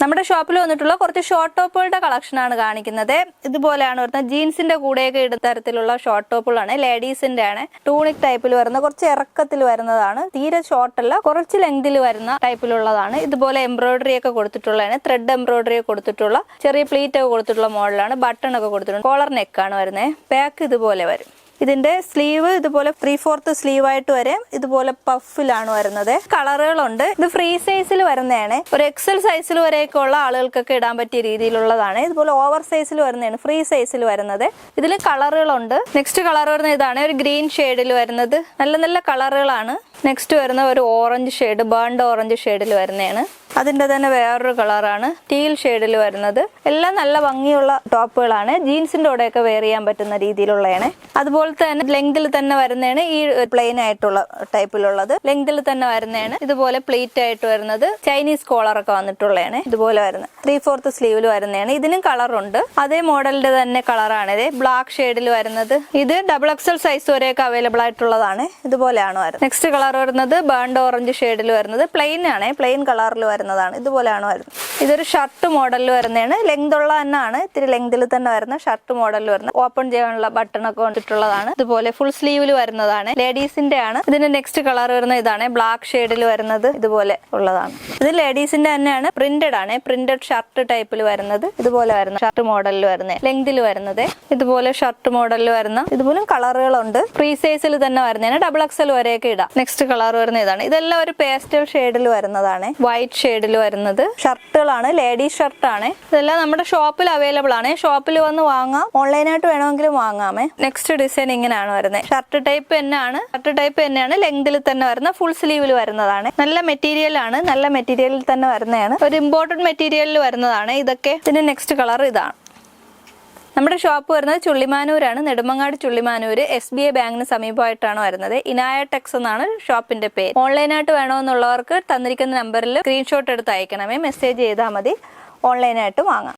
നമ്മുടെ ഷോപ്പിൽ വന്നിട്ടുള്ള കുറച്ച് ഷോർട്ട് ടോപ്പുകളുടെ കളക്ഷൻ ആണ് കാണിക്കുന്നത്. ഇതുപോലെയാണ് വരുന്നത്. ജീൻസിന്റെ കൂടെയൊക്കെ ഇടുന്ന തരത്തിലുള്ള ഷോർട്ട് ടോപ്പുകളാണ്. ലേഡീസിന്റെ ആണ്. ടൂണിക് ടൈപ്പിൽ വരുന്ന കുറച്ച് ഇറക്കത്തിൽ വരുന്നതാണ്. തീരെ ഷോർട്ട് അല്ല, കുറച്ച് ലെങ്തിൽ വരുന്ന ടൈപ്പിലുള്ളതാണ്. ഇതുപോലെ എംബ്രോയിഡറി ഒക്കെ കൊടുത്തിട്ടുള്ളതാണ്. ത്രെഡ് എംബ്രോയിഡറി കൊടുത്തിട്ടുള്ള ചെറിയ പ്ലീറ്റ് ഒക്കെ കൊടുത്തിട്ടുള്ള മോഡലാണ്. ബട്ടൺ ഒക്കെ കൊടുത്തിട്ടുണ്ട്. കോളർ നെക്കാണ് വരുന്നത്. ബാക്ക് ഇതുപോലെ വരും. ഇതിന്റെ സ്ലീവ് ഇതുപോലെ 3/4 സ്ലീവ് ആയിട്ട് വരും. ഇതുപോലെ പഫിലാണ് വരുന്നത്. കളറുകളുണ്ട്. ഇത് ഫ്രീ സൈസിൽ വരുന്നതാണ്. ഒരു എക്സൽ സൈസിൽ വരെയൊക്കെ ഉള്ള ആളുകൾക്കൊക്കെ ഇടാൻ പറ്റിയ രീതിയിലുള്ളതാണ്. ഇതുപോലെ ഓവർ സൈസിൽ വരുന്നതാണ്. ഫ്രീ സൈസിൽ വരുന്നത്. ഇതിൽ കളറുകളുണ്ട്. നെക്സ്റ്റ് കളർ വരുന്നത് ഇതാണ്. ഒരു ഗ്രീൻ ഷെയ്ഡിൽ വരുന്നത്. നല്ല നല്ല കളറുകളാണ്. നെക്സ്റ്റ് വരുന്ന ഒരു ഓറഞ്ച് ഷെയ്ഡ്, ബേൺഡ് ഓറഞ്ച് ഷെയ്ഡിൽ വരുന്നതാണ്. അതിന്റെ തന്നെ വേറൊരു കളറാണ് ടീൽ ഷെയ്ഡിൽ വരുന്നത്. എല്ലാം നല്ല ഭംഗിയുള്ള ടോപ്പുകളാണ്. ജീൻസിന്റെ കൂടെയൊക്കെ വെയർ ചെയ്യാൻ പറ്റുന്ന രീതിയിലുള്ളതാണ്. അതുപോലെ തന്നെ ലെങ്തിൽ തന്നെ വരുന്നതാണ്. ഈ പ്ലെയിൻ ആയിട്ടുള്ള ടൈപ്പിലുള്ളത് ലെങ്തിൽ തന്നെ വരുന്നതാണ്. ഇതുപോലെ പ്ലീറ്റ് ആയിട്ട് വരുന്നത്. ചൈനീസ് കോളർ ഒക്കെ വന്നിട്ടുള്ളതാണ്. ഇതുപോലെ വരുന്നത് 3/4 സ്ലീവിൽ വരുന്നതാണ്. ഇതിനും കളറുണ്ട്. അതേ മോഡലിന്റെ തന്നെ കളറാണ് ഇത്. ബ്ലാക്ക് ഷെയ്ഡിൽ വരുന്നത്. ഇത് XXL സൈസ് വരെയൊക്കെ അവൈലബിൾ ആയിട്ടുള്ളതാണ്. ഇതുപോലെയാണ് വരുന്നത്. നെക്സ്റ്റ് കളർ വരുന്നത് ബേൺഡ് ഓറഞ്ച് ഷെയ്ഡിൽ വരുന്നത്. പ്ലെയിൻ ആണ്. പ്ലെയിൻ കളറിൽ വരുന്നതാണ്. ഇതുപോലെയാണ് വരുന്നത്. ഇതൊരു ഷർട്ട് മോഡലിൽ വരുന്നതാണ്. ലെങ്ത് ഉള്ള തന്നെയാണ്. ഇത്തിരി ലെങ്തിൽ തന്നെ വരുന്ന ഷർട്ട് മോഡലിൽ വരുന്ന ഓപ്പൺ ചെയ്യാനുള്ള ബട്ടൺ ഒക്കെ വന്നിട്ടുള്ളതാണ്. ഇതുപോലെ ഫുൾ സ്ലീവിൽ വരുന്നതാണ്. ലേഡീസിന്റെ ആണ്. ഇതിന്റെ നെക്സ്റ്റ് കളർ വരുന്നത് ഇതാണ്. ബ്ലാക്ക് ഷെയ്ഡിൽ വരുന്നത്. ഇതുപോലെ ഉള്ളതാണ്. ഇത് ലേഡീസിന്റെ തന്നെയാണ്. പ്രിന്റഡ് ആണ്. പ്രിന്റഡ് ഷർട്ട് ടൈപ്പിൽ വരുന്നത്. ഇതുപോലെ വരുന്ന ഷർട്ട് മോഡലിൽ വരുന്നത്. ലെങ്തിൽ വരുന്നത്. ഇതുപോലെ ഷർട്ട് മോഡലിൽ വരുന്ന. ഇതുപോലെ കളറുകളുണ്ട്. ഫ്രീ സൈസിൽ തന്നെ വരുന്നതാണ്. XXL വരെയൊക്കെ ഇടാം. നെക്സ്റ്റ് കളർ വരുന്ന ഇതാണ്. ഇതെല്ലാം ഒരു പേസ്റ്റൽ ഷെയ്ഡിൽ വരുന്നതാണ്. വൈറ്റ് ഷെയ്ഡിൽ വരുന്നത്. ഷർട്ടുകളാണ്. ലേഡീസ് ഷർട്ടാണ്. ഇതെല്ലാം നമ്മുടെ ഷോപ്പിൽ അവൈലബിൾ ആണ്. ഷോപ്പിൽ വന്ന് വാങ്ങാം. ഓൺലൈനായിട്ട് വേണമെങ്കിലും വാങ്ങാമേ. നെക്സ്റ്റ് ഡിസൈൻ ഇങ്ങനെയാണ് വരുന്നത്. ഷർട്ട് ടൈപ്പ് തന്നെയാണ്. ലെങ്തിൽ തന്നെ വരുന്ന ഫുൾ സ്ലീവിൽ വരുന്നതാണ്. നല്ല മെറ്റീരിയൽ ആണ്. നല്ല മെറ്റീരിയലിൽ തന്നെ വരുന്നതാണ്. ഒരു ഇമ്പോർട്ടന്റ് മെറ്റീരിയലിൽ വരുന്നതാണ് ഇതൊക്കെ. ഇതിന്റെ നെക്സ്റ്റ് കളർ ഇതാണ്. നമ്മുടെ ഷോപ്പ് വരുന്നത് ചുള്ളിമാനൂരാണ്. നെടുമങ്ങാട് ചുള്ളിമാനൂര് SBI ബാങ്കിന് സമീപമായിട്ടാണ് വരുന്നത്. ഇനായ ടെക്സ് എന്നാണ് ഷോപ്പിന്റെ പേര്. ഓൺലൈനായിട്ട് വേണമെന്നുള്ളവർക്ക് തന്നിരിക്കുന്ന നമ്പറിൽ സ്ക്രീൻഷോട്ട് എടുത്ത് അയക്കണമേ. മെസ്സേജ് ചെയ്താൽ മതി. ഓൺലൈനായിട്ട് വാങ്ങാം.